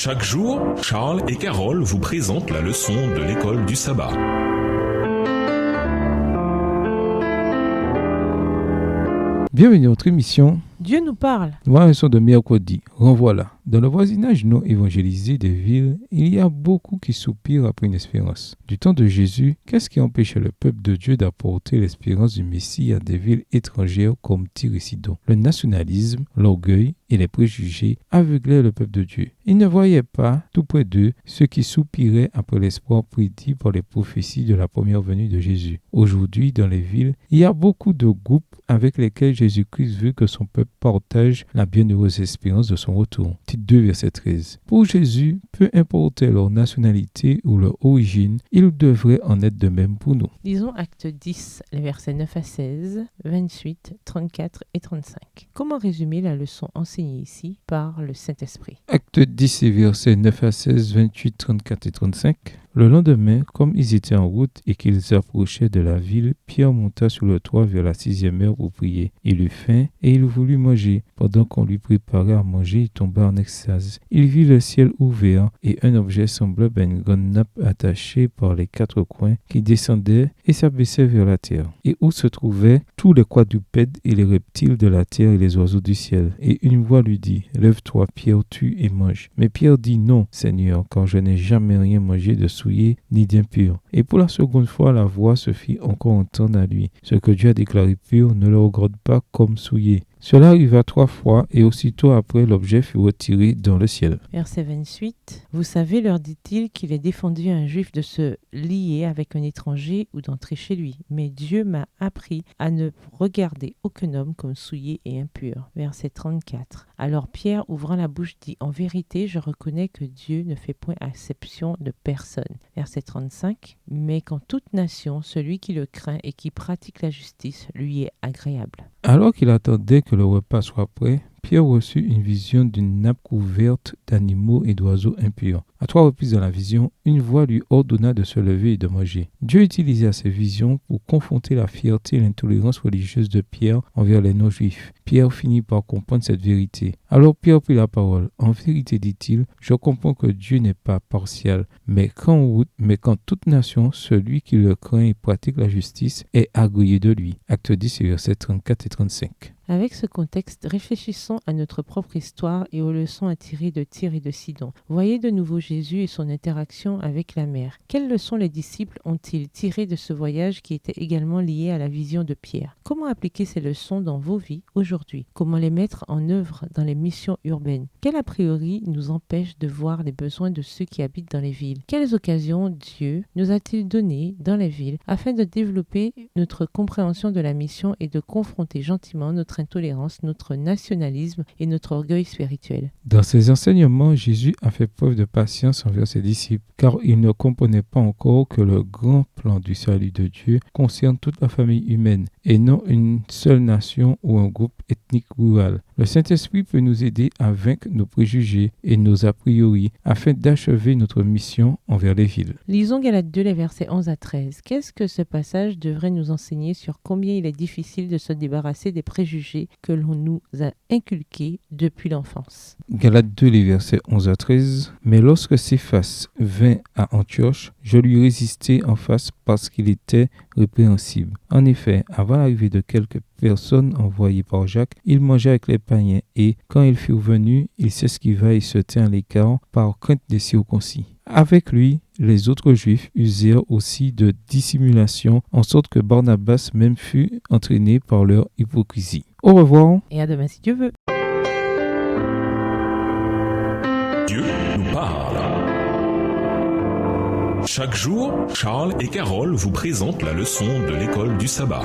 Chaque jour, Charles et Carole vous présentent la leçon de l'école du sabbat. Bienvenue à notre émission. Dieu nous parle. Voilà une leçon de mercredi. Renvoilà. Dans le voisinage non évangélisé des villes, il y a beaucoup qui soupirent après une espérance. Du temps de Jésus, qu'est-ce qui empêchait le peuple de Dieu d'apporter l'espérance du Messie à des villes étrangères comme Tyr et Sidon? Le nationalisme, l'orgueil et les préjugés aveuglaient le peuple de Dieu. Ils ne voyaient pas, tout près d'eux, ceux qui soupiraient après l'espoir prédit par les prophéties de la première venue de Jésus. Aujourd'hui, dans les villes, il y a beaucoup de groupes avec lesquels Jésus-Christ veut que son peuple partage la bienheureuse espérance de son retour. Titre 2, verset 13. Pour Jésus, peu importe leur nationalité ou leur origine, il devrait en être de même pour nous. Lisons Acte 10, les versets 9 à 16, 28, 34 et 35. Comment résumer la leçon enseignée ici par le Saint-Esprit? Acte 10 et versets 9 à 16, 28, 34 et 35. Le lendemain, comme ils étaient en route et qu'ils approchaient de la ville, Pierre monta sur le toit vers la 6e heure pour prier. Il eut faim et il voulut manger. Pendant qu'on lui préparait à manger, il tomba en extase. Il vit le ciel ouvert et un objet semblable à une grande nappe attachée par les 4 coins qui descendait et s'abaissait vers la terre, et où se trouvaient tous les quadrupèdes et les reptiles de la terre et les oiseaux du ciel. Et une voix lui dit: « Lève-toi, Pierre, tue et mange. » Mais Pierre dit: « Non, Seigneur, car je n'ai jamais rien mangé de souillé ni d'impur. » Et pour la seconde fois, la voix se fit encore entendre à lui: « Ce que Dieu a déclaré pur, ne le regarde pas comme souillé. » Cela arriva 3 fois, et aussitôt après, l'objet fut retiré dans le ciel. Verset 28. Vous savez, leur dit-il, qu'il est défendu à un juif de se lier avec un étranger ou d'entrer chez lui. Mais Dieu m'a appris à ne regarder aucun homme comme souillé et impur. Verset 34. Alors Pierre, ouvrant la bouche, dit: En vérité, je reconnais que Dieu ne fait point exception de personne. Verset 35. Mais qu'en toute nation, celui qui le craint et qui pratique la justice lui est agréable. Alors qu'il attendait que le repas soit prêt, Pierre reçut une vision d'une nappe couverte d'animaux et d'oiseaux impurs. À 3 reprises dans la vision, une voix lui ordonna de se lever et de manger. Dieu utilisa ces visions pour confronter la fierté et l'intolérance religieuse de Pierre envers les non-juifs. Pierre finit par comprendre cette vérité. Alors Pierre prit la parole. En vérité, dit-il, je comprends que Dieu n'est pas partial, mais qu'en toute nation, celui qui le craint et pratique la justice est agréé de lui. Acte 10, versets 34 et 35. Avec ce contexte, réfléchissons à notre propre histoire et aux leçons à tirer de Tyr et de Sidon. Voyez de nouveau Jésus et son interaction avec la mer. Quelles leçons les disciples ont-ils tirées de ce voyage qui était également lié à la vision de Pierre? Comment appliquer ces leçons dans vos vies aujourd'hui? Comment les mettre en œuvre dans les missions urbaines? Quel a priori nous empêche de voir les besoins de ceux qui habitent dans les villes? Quelles occasions Dieu nous a-t-il données dans les villes afin de développer notre compréhension de la mission et de confronter gentiment notre intolérance, notre nationalisme et notre orgueil spirituel? Dans ses enseignements, Jésus a fait preuve de patience envers ses disciples, car il ne comprenait pas encore que le grand plan du salut de Dieu concerne toute la famille humaine et non une seule nation ou un groupe ethnique rural. Le Saint-Esprit peut nous aider à vaincre nos préjugés et nos a priori afin d'achever notre mission envers les villes. Lisons Galates 2, les versets 11 à 13. Qu'est-ce que ce passage devrait nous enseigner sur combien il est difficile de se débarrasser des préjugés que l'on nous a inculqués depuis l'enfance? Galates 2, les versets 11 à 13. Mais lorsque Céphas vint à Antioche, je lui résistai en face parce qu'il était répréhensible. En effet, avant l'arrivée de quelques personnes envoyées par Jacques, il mangeait avec les païens et, quand ils furent venus, il s'esquiva et se tint à l'écart par crainte des circoncis. Avec lui, les autres Juifs usèrent aussi de dissimulation, en sorte que Barnabas même fut entraîné par leur hypocrisie. Au revoir. Et à demain si Dieu veut. Dieu nous parle. Chaque jour, Charles et Carole vous présentent la leçon de l'école du sabbat.